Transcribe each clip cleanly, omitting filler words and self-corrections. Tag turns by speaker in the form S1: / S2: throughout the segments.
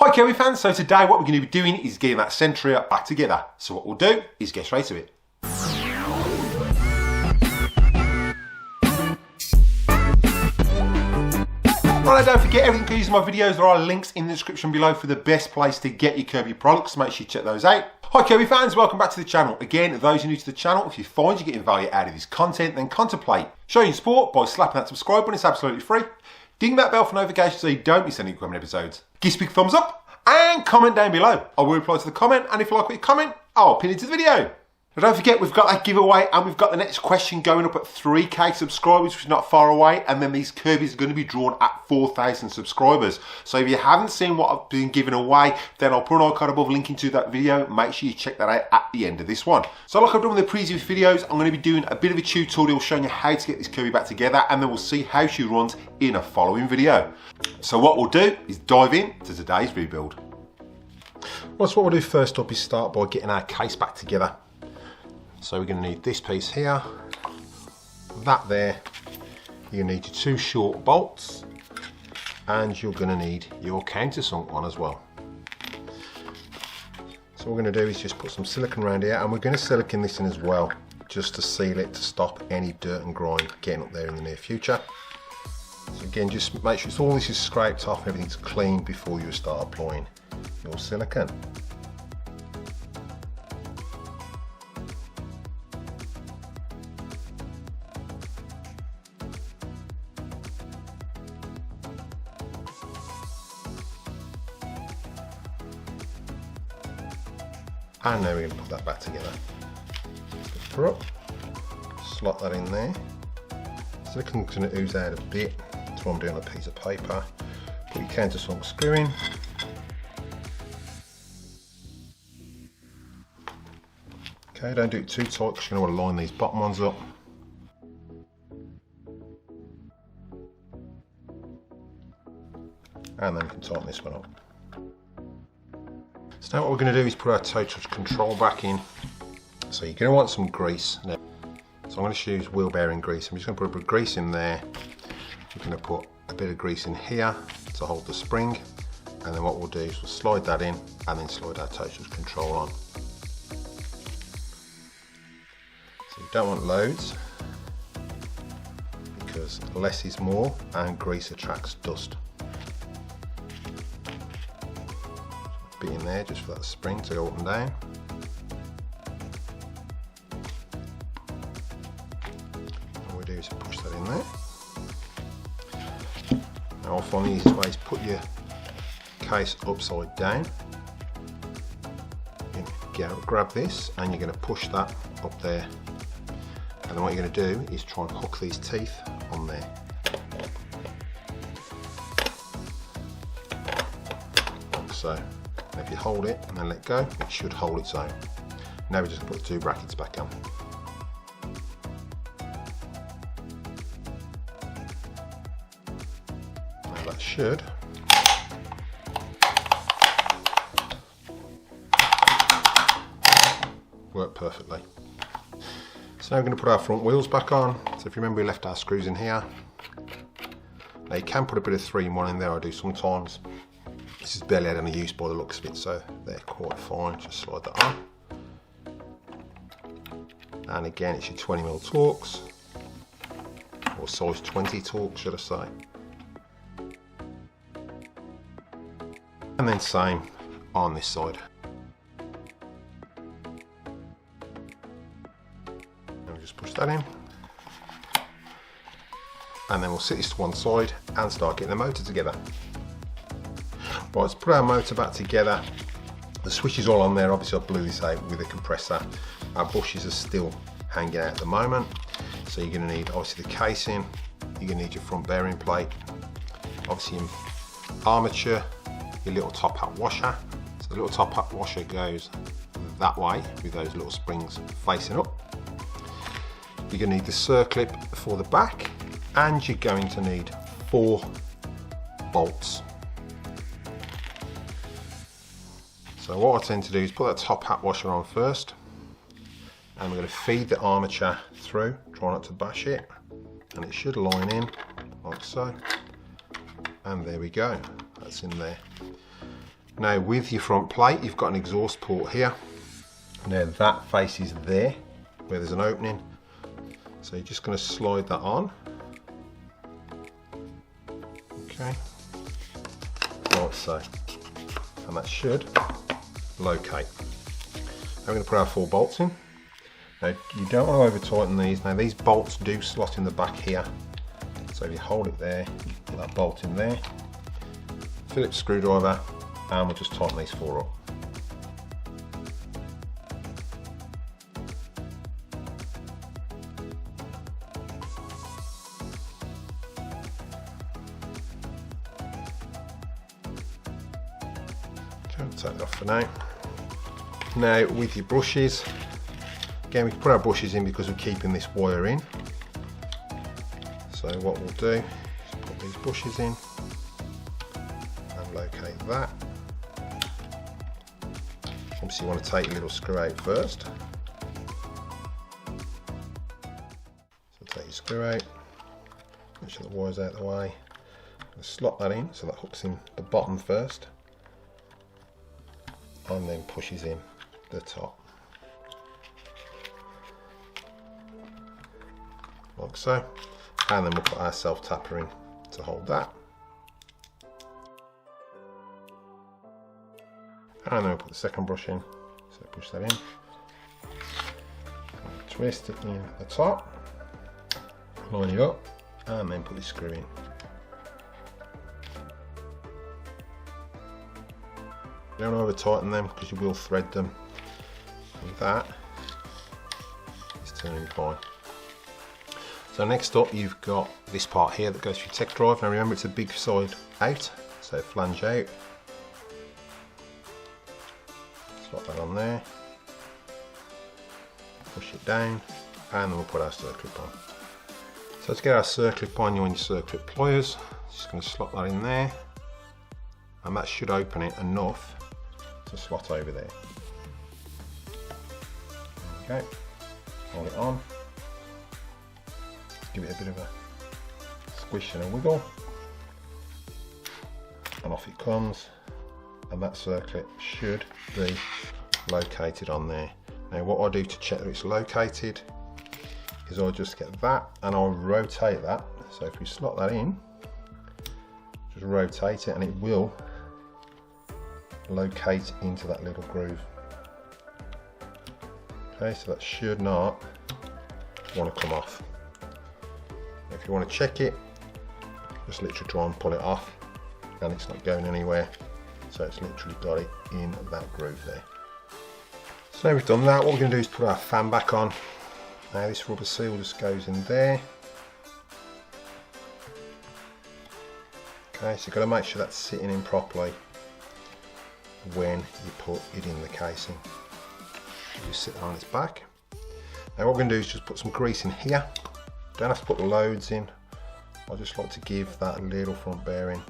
S1: Hi Kirby fans, so today what we're going to be doing is getting that Sentria back together. So what we'll do is get straight to it. Right, don't forget everything you use in my videos, there are links in the description below for the best place to get your Kirby products. Make sure you check those out. Hi Kirby fans, welcome back to the channel. Again, those who are new to the channel, if you find you're getting value out of this content, then contemplate showing your support by slapping that subscribe button. It's absolutely free. Ding that bell for notifications so you don't miss any upcoming episodes. Give us a big thumbs up and comment down below. I will reply to the comment, and if you like what you comment, I'll pin it to the video. But don't forget, we've got that giveaway and we've got the next question going up at 3k subscribers, which is not far away, and then these Kirby's are going to be drawn at 4,000 subscribers. So if you haven't seen what I've been giving away, then I'll put an icon above linking to that video. Make sure you check that out at the end of this one. So like I've done with the previous videos, I'm going to be doing a bit of a tutorial showing you how to get this Kirby back together, and then we'll see how she runs in a following video. So what we'll do is dive in to today's rebuild. Well, so what we'll do first up is start by getting our case back together. So we're going to need this piece here, that there, you need your two short bolts, and you're going to need your countersunk one as well. So what we're going to do is just put some silicone around here, and we're going to silicone this in as well, just to seal it, to stop any dirt and grime getting up there in the near future. So again, just make sure all this is scraped off, everything's clean before you start applying your silicone. And now we're going to put that back together. Lift her up, slot that in there. Silicone's going to ooze out a bit, that's what I'm doing on a piece of paper. Put your countersunk screw in. Okay, don't do it too tight because you're going to want to line these bottom ones up. And then we can tighten this one up. So now what we're going to do is put our toe touch control back in. So you're going to want some grease. Now, so I'm going to use wheel bearing grease. I'm just going to put a bit of grease in there. We're going to put a bit of grease in here to hold the spring. And then what we'll do is we'll slide that in and then slide our toe touch control on. So you don't want loads because less is more and grease attracts dust. Bit in there just for that spring to go up and down. All we do is push that in there. Now I find the easiest way is put your case upside down. You're going to grab this and you're going to push that up there. And then what you're going to do is try and hook these teeth on there. Like so. If you hold it and then let go, it should hold its own. Now we just put the two brackets back on. Now that should work perfectly. So now we're going to put our front wheels back on. So if you remember, we left our screws in here. Now you can put a bit of 3-in-1 in there, I do sometimes. This is barely had any use by the looks of it, so they're quite fine. Just slide that on. And again, it's your 20mm Torx, or size 20 Torx, should I say. And then same on this side. And we just push that in. And then we'll sit this to one side and start getting the motor together. Right, let's put our motor back together. The switch is all on there. Obviously I blew this out with a compressor. Our bushes are still hanging out at the moment. So you're going to need obviously the casing, you're going to need your front bearing plate, obviously your armature, your little top hat washer. So the little top hat washer goes that way with those little springs facing up. You're going to need the circlip for the back, and you're going to need 4 bolts. So what I tend to do is put that top hat washer on first, and we're going to feed the armature through, try not to bash it, and it should line in like so, and there we go, that's in there. Now with your front plate, you've got an exhaust port here. Now that faces there, where there's an opening. So you're just going to slide that on. Okay, like so. And that should locate. Now we're going to put our 4 bolts in. Now you don't want to over tighten these. Now these bolts do slot in the back here. So if you hold it there, you put that bolt in there. Phillips screwdriver, and we'll just tighten these 4 up. Okay, I'll take it off for now. Now with your brushes, again we can put our brushes in because we're keeping this wire in. So what we'll do is put these brushes in and locate that. Obviously you want to take your little screw out first. So take your screw out, make sure the wire's out of the way, slot that in so that hooks in the bottom first and then pushes in the top. Like so. And then we'll put our self-tapper in to hold that. And then we'll put the second brush in, so push that in. Twist it in at the top, line it up, and then put the screw in. You don't over tighten them because you will thread them. And that is turning fine. So next up you've got this part here that goes through tech drive. Now remember it's a big side out, so flange out. Slot that on there, push it down, and then we'll put our circlip on. So to get our circlip on, you want your circlip pliers. Just going to slot that in there, and that should open it enough to slot over there. Okay, hold it on. Give it a bit of a squish and a wiggle, and off it comes, and that circlip should be located on there. Now what I do to check that it's located is I'll just get that and I'll rotate that. So if we slot that in, just rotate it and it will locate into that little groove. Okay, so that should not want to come off. If you want to check it, just literally try and pull it off, and it's not going anywhere. So it's literally got it in that groove there. So now we've done that, what we're going to do is put our fan back on. Now this rubber seal just goes in there. Okay, so you've got to make sure that's sitting in properly when you put it in the casing. You just sit it on its back. Now what we're going to do is just put some grease in here. Don't have to put loads in. I just like to give that little front bearing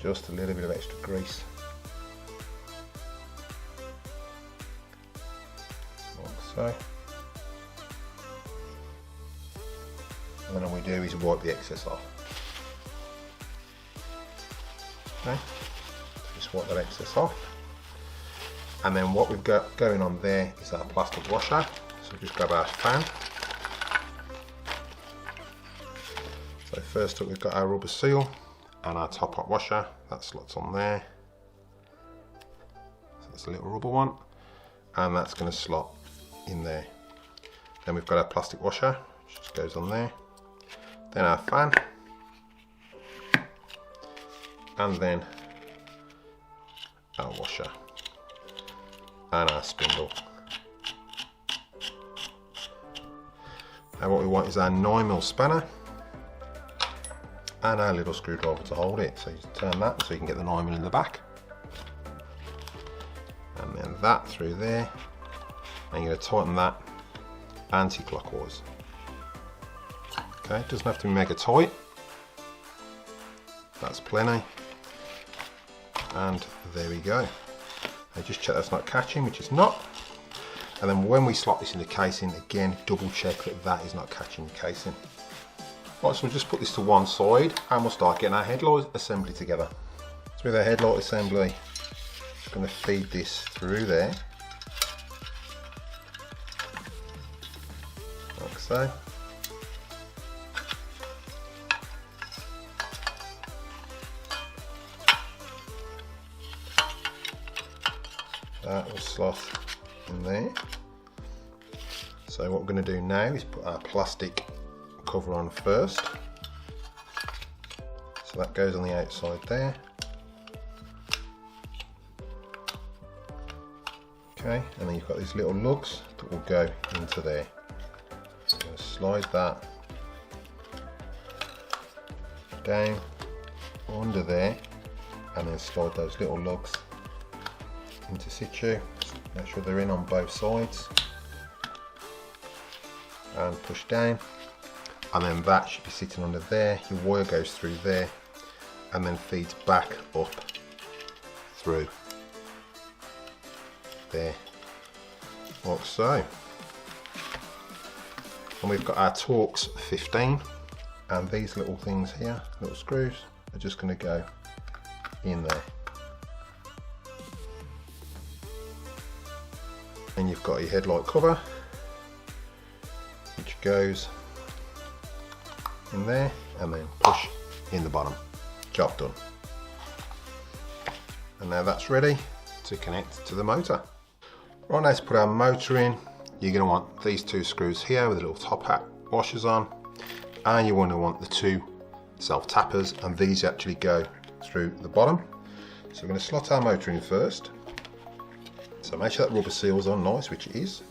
S1: just a little bit of extra grease. Like so. And then all we do is wipe the excess off. Okay, just wipe that excess off. And then what we've got going on there is our plastic washer. So just grab our fan. So first up we've got our rubber seal and our top hot washer, that slots on there. So that's a little rubber one, and that's going to slot in there. Then we've got our plastic washer, which just goes on there. Then our fan, and then our washer and our spindle. Now what we want is our 9mm spanner and our little screwdriver to hold it. So you turn that so you can get the 9mm in the back, and then that through there, and you're going to tighten that anti-clockwise. Okay, it doesn't have to be mega tight, that's plenty, and there we go. Now just check that's not catching, which is not, and then when we slot this in the casing, again double check that that is not catching the casing. Right, so we'll just put this to one side and we'll start getting our headlight assembly together. So with our headlight assembly just going to feed this through there, like so. That will slot in there. So what we're going to do now is put our plastic cover on first. So that goes on the outside there. Okay, and then you've got these little lugs that will go into there. So I'm going to slide that down under there, and then slide those little lugs into situ. Make sure they're in on both sides, and push down, and then that should be sitting under there. Your wire goes through there and then feeds back up through there, like so. And we've got our Torx 15, and these little things here, little screws, are just going to go in there. And you've got your headlight cover, which goes in there, and then push in the bottom. Job done. And now that's ready to connect to the motor. Right, now to put our motor in, you're going to want these two screws here with the little top hat washers on, and you want the two self tappers, and these actually go through the bottom. So we're going to slot our motor in first. So make sure that rubber seal's on nice, which it is.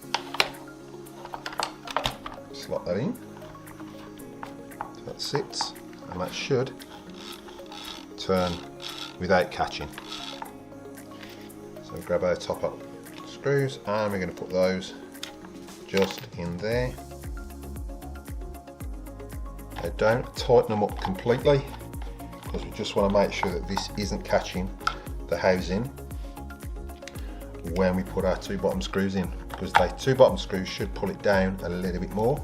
S1: Slot that in. So that sits, and that should turn without catching. So grab our top up screws, and we're going to put those just in there. Now don't tighten them up completely, because we just want to make sure that this isn't catching the housing when we put our two bottom screws in, because the two bottom screws should pull it down a little bit more.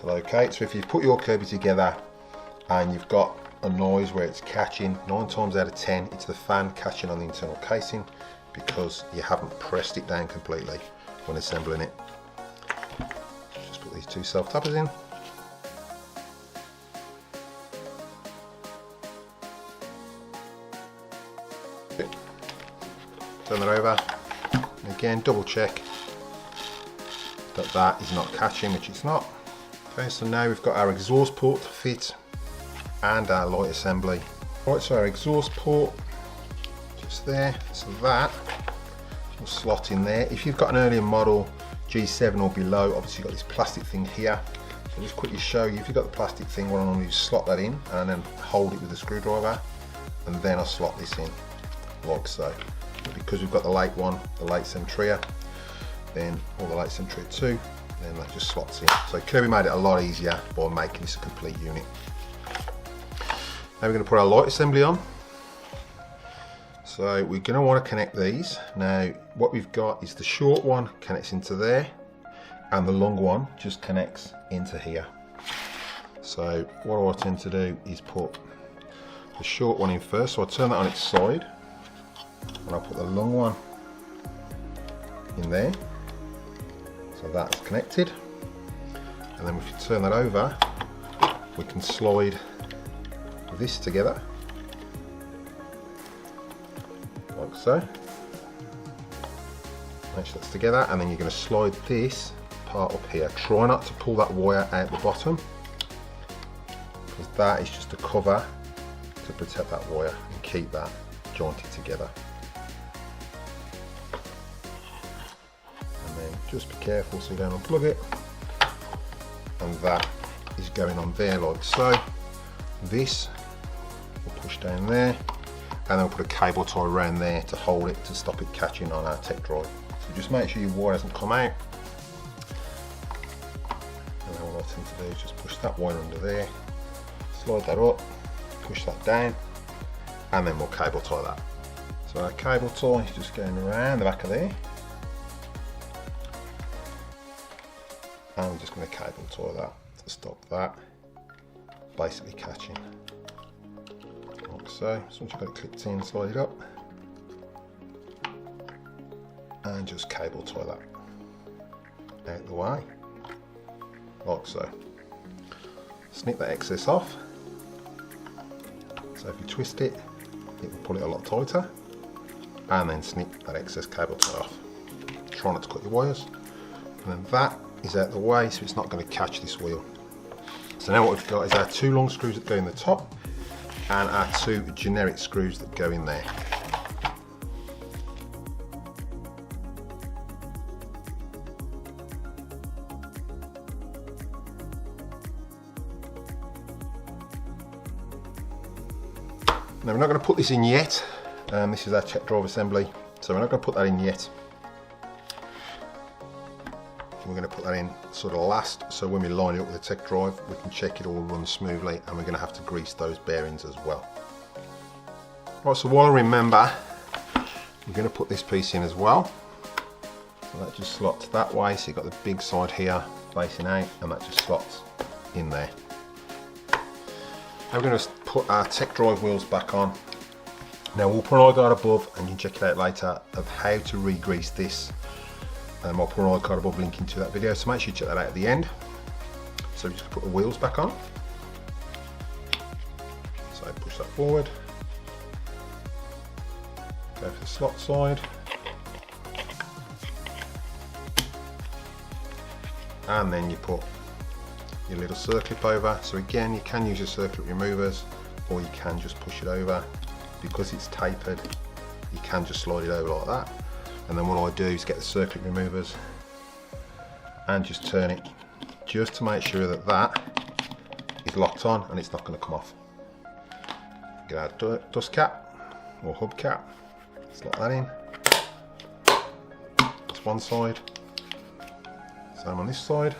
S1: So okay, so if you put your Kirby together and you've got a noise where it's catching, 9 times out of 10 it's the fan catching on the internal casing, because you haven't pressed it down completely when assembling it. Just put these two self tappers in. Turn that over, and again double check that that is not catching, which it's not. Okay, so now we've got our exhaust port to fit and our light assembly. Right, so our exhaust port just there, so that will slot in there. If you've got an earlier model G7 or below, obviously you've got this plastic thing here. So I'll just quickly show you, if you've got the plastic thing, what I normally do is slot that in and then hold it with a screwdriver, and then I'll slot this in like so. But because we've got the late one, the late Sentria, then, or the late Sentria 2, then that just slots in. So Kirby made it a lot easier by making this a complete unit. Now we're going to put our light assembly on. So we're going to want to connect these. Now what we've got is the short one connects into there, and the long one just connects into here. So what I tend to do is put the short one in first, so I turn that on its side, and I'll put the long one in there. So that's connected, and then if you turn that over, we can slide this together like so. Make sure that's together, and then you're going to slide this part up here. Try not to pull that wire out the bottom, because that is just a cover to protect that wire and keep that jointed together. And then just be careful so you don't unplug it, and that is going on there like so. This will push down there, and then we'll put a cable tie around there to hold it, to stop it catching on our tech drive. So just make sure your wire doesn't come out. And then what I tend to do is just push that wire under there, slide that up, push that down, and then we'll cable tie that. So our cable tie is just going around the back of there, and we're just going to cable tie that to stop that basically catching like so. So once you've got it clipped in, slide it up, and just cable tie that out the way, like so. Snip that excess off. So if you twist it, it will pull it a lot tighter, and then snip that excess cable tie off. Try not to cut your wires, and then that is out the way, so it's not going to catch this wheel. So now what we've got is our 2 long screws that go in the top and our 2 generic screws that go in there. Now we're not going to put this in yet. This is our check drive assembly, so we're not going to put that in yet. We're going to put that in sort of last, so when we line it up with the tech drive, we can check it all runs smoothly, and we're going to have to grease those bearings as well. Right, so while I remember, we're going to put this piece in as well. So that just slots that way, so you've got the big side here facing out, and that just slots in there. Now we're going to put our tech drive wheels back on. Now we'll put an iGuard above, and you can check it out later, of how to re-grease this. I'll put an iCard above link into that video, so make sure you check that out at the end. So we just put the wheels back on. So push that forward. Go for the slot side. And then you put your little circlip over. So again, you can use your circlip removers, or you can just push it over. Because it's tapered, you can just slide it over like that. And then what I do is get the circuit removers and just turn it, just to make sure that that is locked on and it's not going to come off. Get our dust cap or hub cap, slot that in. That's one side, same on this side.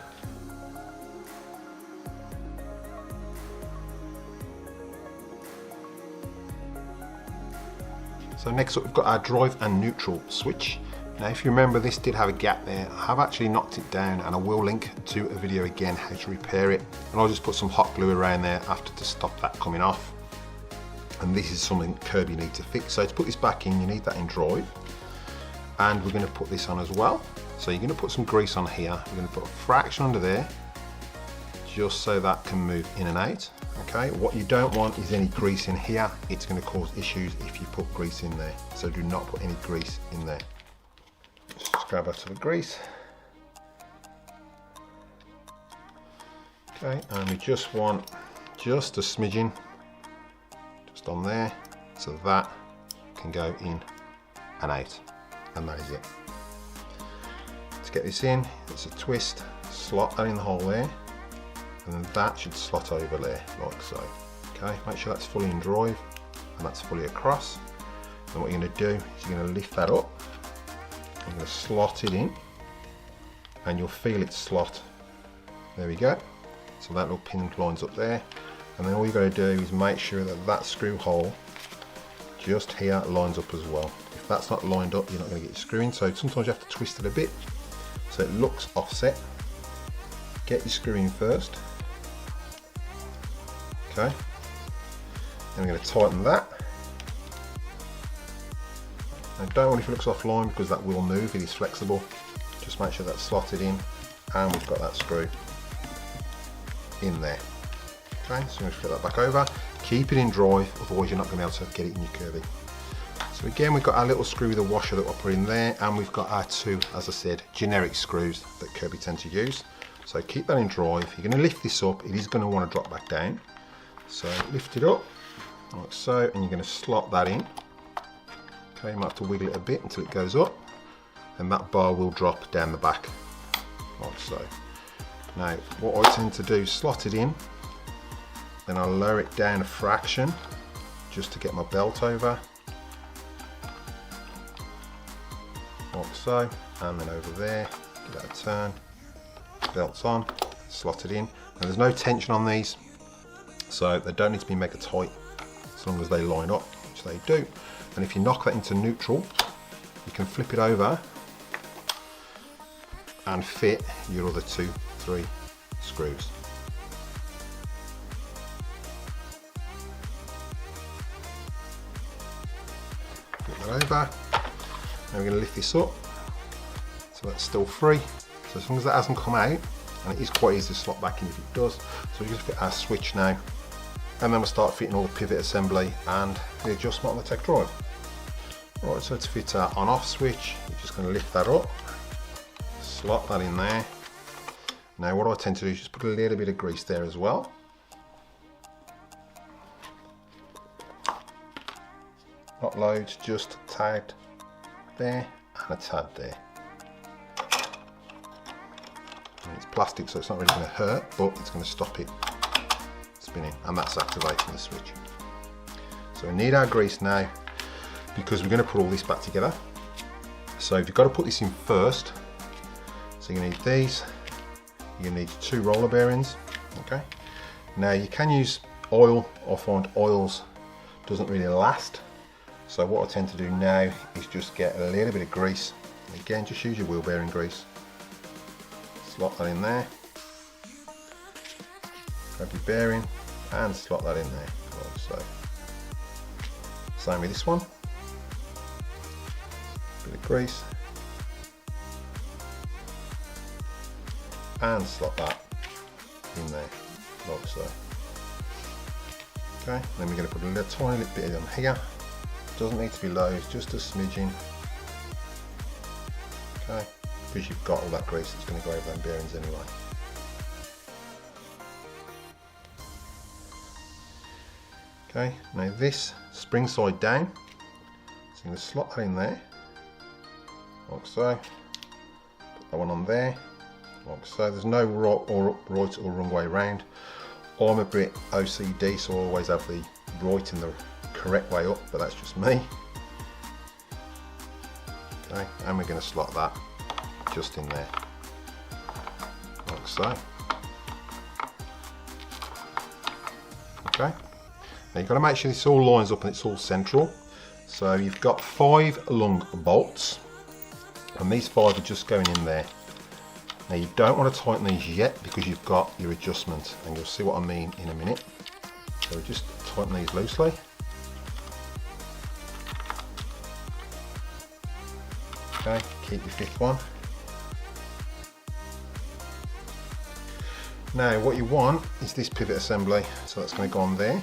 S1: So next up we've got our drive and neutral switch. Now if you remember, this did have a gap there. I have actually knocked it down, and I will link to a video again how to repair it. And I'll just put some hot glue around there after to stop that coming off. And this is something Kirby need to fix. So to put this back in, you need that in drive. And we're going to put this on as well. So you're going to put some grease on here. We're going to put a fraction under there, just so that can move in and out. Okay, what you don't want is any grease in here. It's going to cause issues if you put grease in there. So do not put any grease in there. Just grab out some grease. Okay, and we just want just a smidgen just on there, so that can go in and out, and that is it. To get this in, it's a twist, slot that in the hole there, and then that should slot over there like so. Okay, make sure that's fully in drive and that's fully across. And what you're going to do is you're going to lift that up, you're going to slot it in, and you'll feel it slot. There we go. So that little pin lines up there, and then all you've got to do is make sure that that screw hole just here lines up as well. If that's not lined up, you're not going to get your screw in. So sometimes you have to twist it a bit so it looks offset. Get your screw in first. Okay, then we're going to tighten that. Now don't worry if it looks offline, because that will move, it is flexible. Just make sure that's slotted in, and we've got that screw in there. Okay, so we're going to flip that back over. Keep it in drive, otherwise you're not going to be able to get it in your Kirby. So again, we've got our little screw with a washer that we'll put in there, and we've got our 2, as I said, generic screws that Kirby tend to use. So keep that in drive. You're going to lift this up, it is going to want to drop back down. So lift it up, like so, and you're going to slot that in. Okay, you might have to wiggle it a bit until it goes up, and that bar will drop down the back, like so. Now, what I tend to do is slot it in, then I'll lower it down a fraction, just to get my belt over, like so, and then over there, give that a turn, belt's on, slot it in. Now there's no tension on these, so they don't need to be mega tight, as long as they line up, which they do. And if you knock that into neutral, you can flip it over and fit your other 2, 3 screws. Flip that over. Now we're going to lift this up, So that's still free. So as long as that hasn't come out, and it is quite easy to slot back in if it does. So we just fit our switch now, and then we'll start fitting all the pivot assembly and the adjustment on the tech drive. Right, so to fit our on-off switch, you're just going to lift that up, slot that in there. Now what I tend to do is just put a little bit of grease there as well. Not loads, just a tad there and a tad there. And it's plastic, so it's not really going to hurt, but it's going to stop it spinning, and that's activating the switch. So we need our grease now, because we're going to put all this back together. So you've got to put this in first. So you need these. You need 2 roller bearings. Okay. Now you can use oil. I find oils doesn't really last. So what I tend to do now is just get a little bit of grease. Again, just use your wheel bearing grease. Slot that in there. Grab your bearing and slot that in there. Like so. Same with this one. Bit of grease. And slot that in there, like so. Okay, then we're going to put a little tiny little bit on here. Doesn't need to be loads, just a smidgen. Okay, because you've got all that grease, it's going to go over them bearings anyway. Okay, now this spring side down, so I'm going to slot that in there, like so. Put that one on there. Like so. There's no right or wrong way around. I'm a bit OCD, so I always have the right and the correct way up, but that's just me. Okay, and we're going to slot that just in there, like so. Okay, now you've got to make sure this all lines up and it's all central. So you've got 5 long bolts, and these 5 are just going in there. Now you don't want to tighten these yet because you've got your adjustment, and you'll see what I mean in a minute. So just tighten these loosely. Okay, keep your 5th one. Now what you want is this pivot assembly, so that's going to go on there,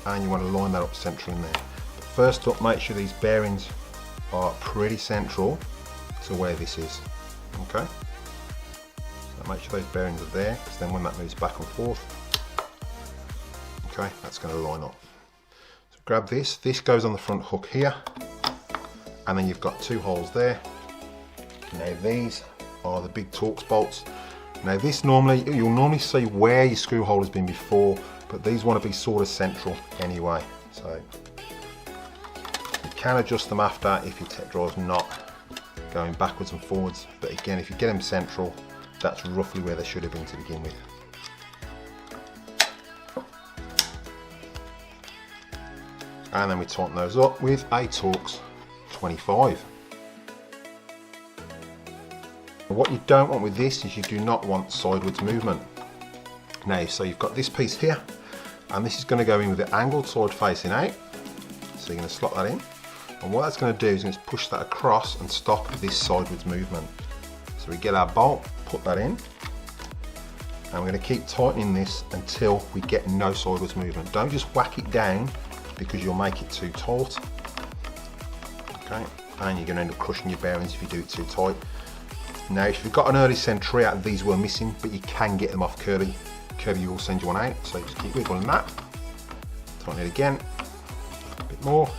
S1: and you want to line that up central in there. But first up, make sure these bearings are pretty central to where this is. Okay. Make sure those bearings are there, because then when that moves back and forth, okay, that's going to line up. So grab this goes on the front hook here, and then you've got 2 holes there. Now these are the big Torx bolts. Now this you'll normally see where your screw hole has been before, but these want to be sort of central anyway. So you can adjust them after if your tech drive's not going backwards and forwards, but again, if you get them central, that's roughly where they should have been to begin with. And then we tighten those up with a Torx 25. What you don't want with this is you do not want sideways movement. Now, so you've got this piece here, and this is going to go in with the angled side facing out. So you're going to slot that in. And what that's going to do is going to push that across and stop this sideways movement. So we get our bolt, put that in, and we're going to keep tightening this until we get no sideways movement. Don't just whack it down, because you'll make it too taut. Okay, and you're going to end up crushing your bearings if you do it too tight. Now if you've got an early Sentria, these were missing, but you can get them off Kirby. Kirby will send you one out, so just keep wiggling that. Tighten it again, a bit more,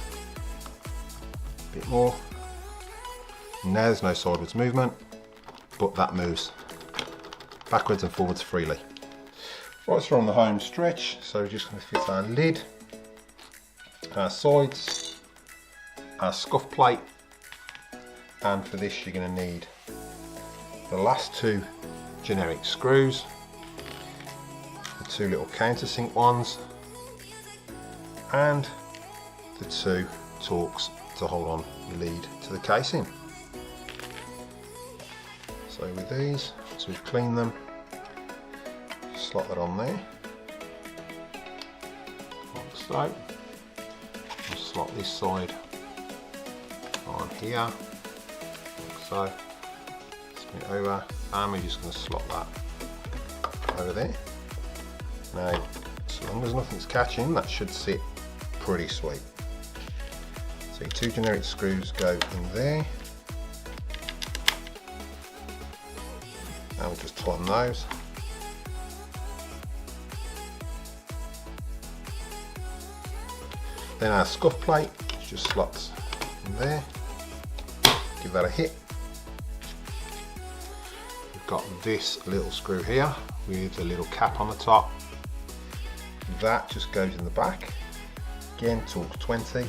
S1: Now there's no sideways movement, but that moves backwards and forwards freely. Right, so we're on the home stretch, so we're just going to fit our lid, our sides, our scuff plate, and for this you're going to need the last 2 generic screws, the 2 little countersink ones, and the 2 Torx to hold on the lead to the casing. So with these, so we've cleaned them, slot that on there, like so, and slot this side on here, like so, Spin it over, and we're just going to slot that over there. Now, as long as nothing's catching, that should sit pretty sweet. So your 2 generic screws go in there. And we'll just tighten those. Then our scuff plate just slots in there. Give that a hit. We've got this little screw here with a little cap on the top. That just goes in the back. Again, torque 20.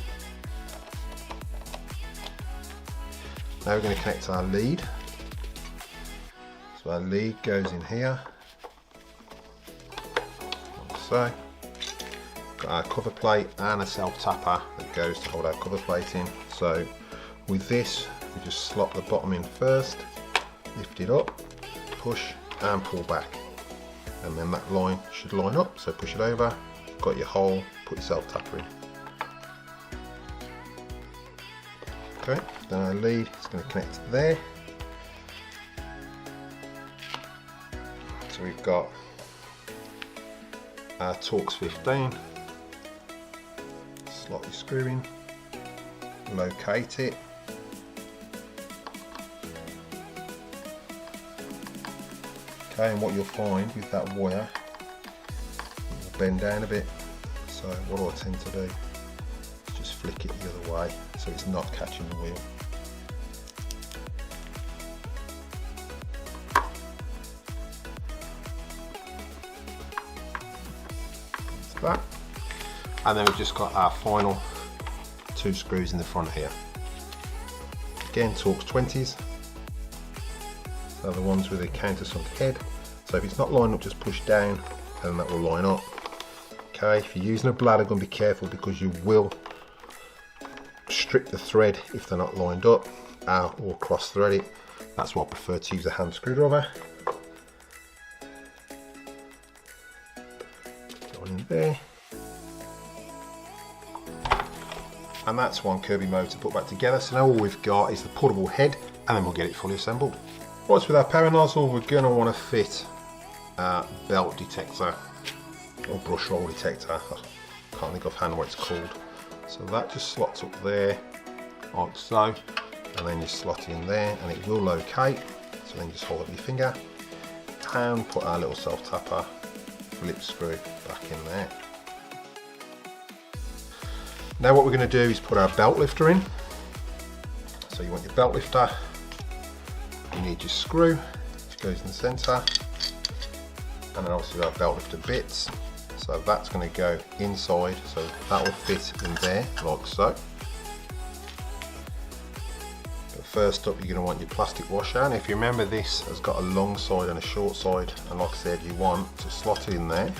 S1: Now we're going to connect our lead. So our lead goes in here, like so. Got our cover plate and a self tapper that goes to hold our cover plate in. So with this, we just slot the bottom in first, lift it up, push and pull back. And then that line should line up, so push it over, got your hole, put your self tapper in. Okay, then our lead is going to connect there. So we've got our Torx 15, slot your screw in, locate it, okay, and what you'll find with that wire, it will bend down a bit, so what I tend to do is just flick it the other way so it's not catching the wheel. That. And then we've just got our final 2 screws in the front here. Again, Torx 20s. So the ones with the countersunk head. So if it's not lined up, just push down and that will line up. Okay, if you're using a bladder gun, be careful because you will strip the thread if they're not lined up or cross thread it. That's why I prefer to use a hand screwdriver. In there, and that's one Kirby motor put back together. So now all we've got is the portable head, and then we'll get it fully assembled. Right, so with our power nozzle, we're going to want to fit a belt detector or brush roll detector. I can't think offhand what it's called. So that just slots up there like so, and then you slot in there and it will locate. So then just hold up your finger and put our little self tapper flip screw back in there. Now what we're going to do is put our belt lifter in. So you want your belt lifter, you need your screw which goes in the centre, and then obviously our belt lifter bits. So that's going to go inside, so that will fit in there like so. But first up, you're going to want your plastic washer, and if you remember, this has got a long side and a short side, and like I said, you want to slot it in there,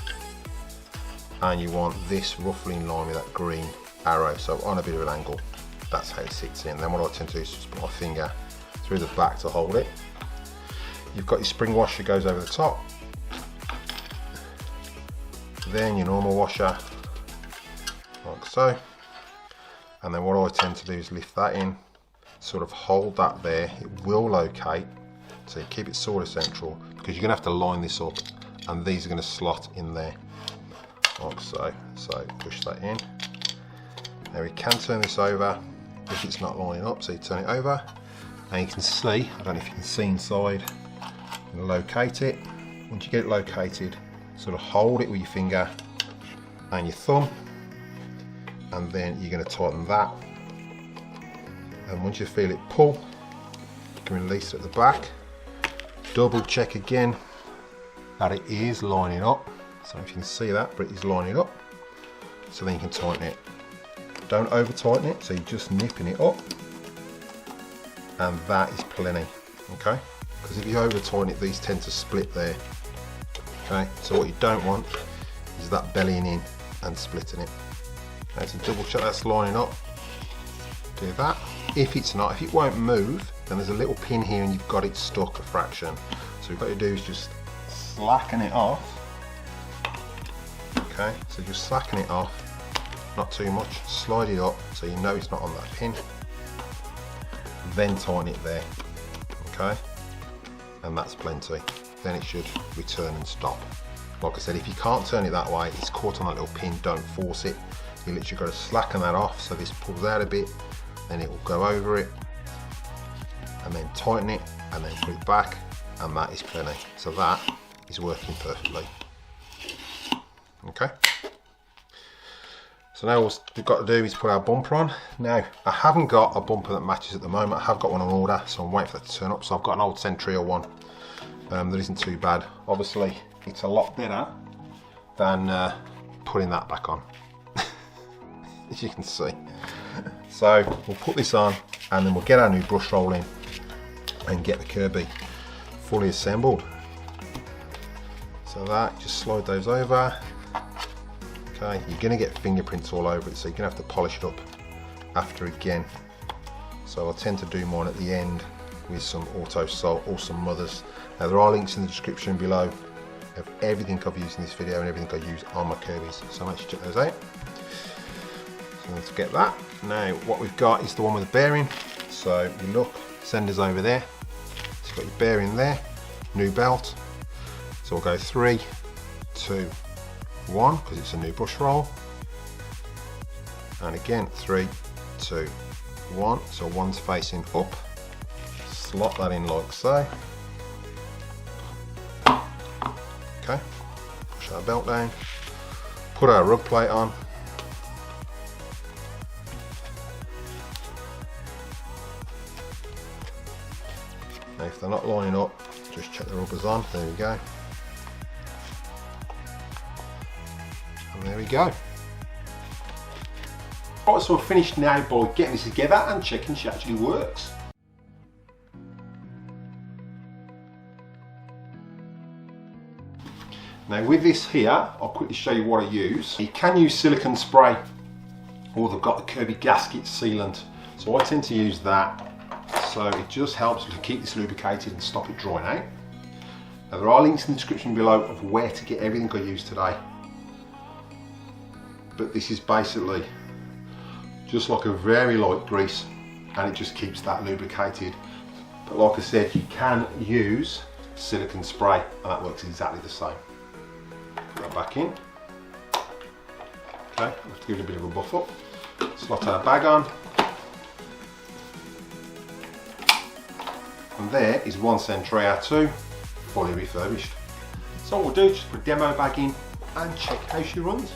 S1: and you want this roughly in line with that green arrow, so on a bit of an angle. That's how it sits in. Then what I tend to do is just put my finger through the back to hold it. You've got your spring washer goes over the top, then your normal washer like so, and then what I tend to do is lift that in, sort of hold that there. It will locate, so you keep it sort of central because you're going to have to line this up, and these are going to slot in there like so. So push that in. Now we can turn this over if it's not lining up, so you turn it over and you can see, I don't know if you can see inside, you locate it. Once you get it located, sort of hold it with your finger and your thumb, and then you're going to tighten that, and once you feel it pull, you can release it at the back. Double check again that it is lining up, so if you can see that, but it is lining up, so then you can tighten it. Don't over tighten it, so you're just nipping it up, and that is plenty, okay? Because if you over tighten it, these tend to split there. Okay, so what you don't want is that bellying in and splitting it. Okay, so double check that's lining up. Do that. If it's not, if it won't move, then there's a little pin here and you've got it stuck a fraction. So what you've got to do is just slacken it off. Okay, so just slacken it off, not too much. Slide it up so you know it's not on that pin. Then tighten it there. Okay. and that's plenty. Then it should return and stop. Like I said, if you can't turn it that way, it's caught on that little pin, don't force it. You literally got to slacken that off so this pulls out a bit, then it will go over it, and then tighten it, and then put it back, and that is plenty. So that is working perfectly. Okay. So now all we've got to do is put our bumper on. Now, I haven't got a bumper that matches at the moment. I have got one on order, so I'm waiting for that to turn up. So I've got an old Sentria one that isn't too bad. Obviously, it's a lot better than putting that back on, as you can see. So we'll put this on, and then we'll get our new brush roll in and get the Kirby fully assembled. So that, just slide those over. Okay, you're going to get fingerprints all over it, so you're going to have to polish it up after again. So I tend to do mine at the end with some auto salt or some mothers. Now there are links in the description below of everything I've used in this video and everything I use on my Kirbys, so make sure you check those out. So let's get that. Now what we've got is the one with the bearing. So you look, sender's over there. So you've got your bearing there, new belt. So we'll go 3, 2, 1, because it's a new brush roll, and again 3, 2, 1. So one's facing up, slot that in like so. Okay, push our belt down, put our rub plate on, now if they're not lining up, just check the rubbers on. There we go. And there we go. Right, so we're finished now by getting this together and checking she actually works. Now with this here, I'll quickly show you what I use. You can use silicone spray, or they've got the Kirby gasket sealant. So I tend to use that. So it just helps to keep this lubricated and stop it drying out. Now there are links in the description below of where to get everything I used today. But this is basically just like a very light grease, and it just keeps that lubricated. But like I said, you can use silicone spray and that works exactly the same. Put that back in. Okay, I have to give it a bit of a buff up. Slot our bag on. And there is one Sentria 2 fully refurbished. So what we'll do is just put a demo bag in and check how she runs.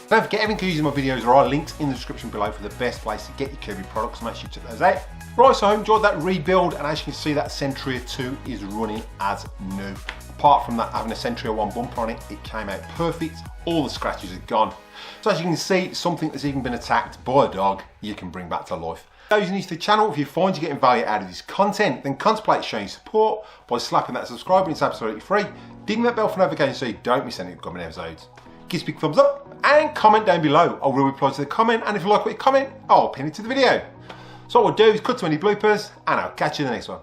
S1: Don't forget, everything I use in my videos are links in the description below for the best place to get your Kirby products. Make sure you check those out. Right, so I enjoyed that rebuild, and as you can see, that Sentria 2 is running as new. Apart from that having a Sentria 1 bumper on it, it came out perfect. All the scratches are gone. So as you can see, something that's even been attacked by a dog, you can bring back to life. Those new to the channel, if you find you're getting value out of this content, then contemplate showing support by slapping that subscribe button. It's absolutely free. Ding that bell for notifications so you don't miss any upcoming episodes. Give us a big thumbs up and comment down below. I will reply to the comment, and if you like what you comment, I'll pin it to the video. So what we'll do is cut to any bloopers, and I'll catch you in the next one.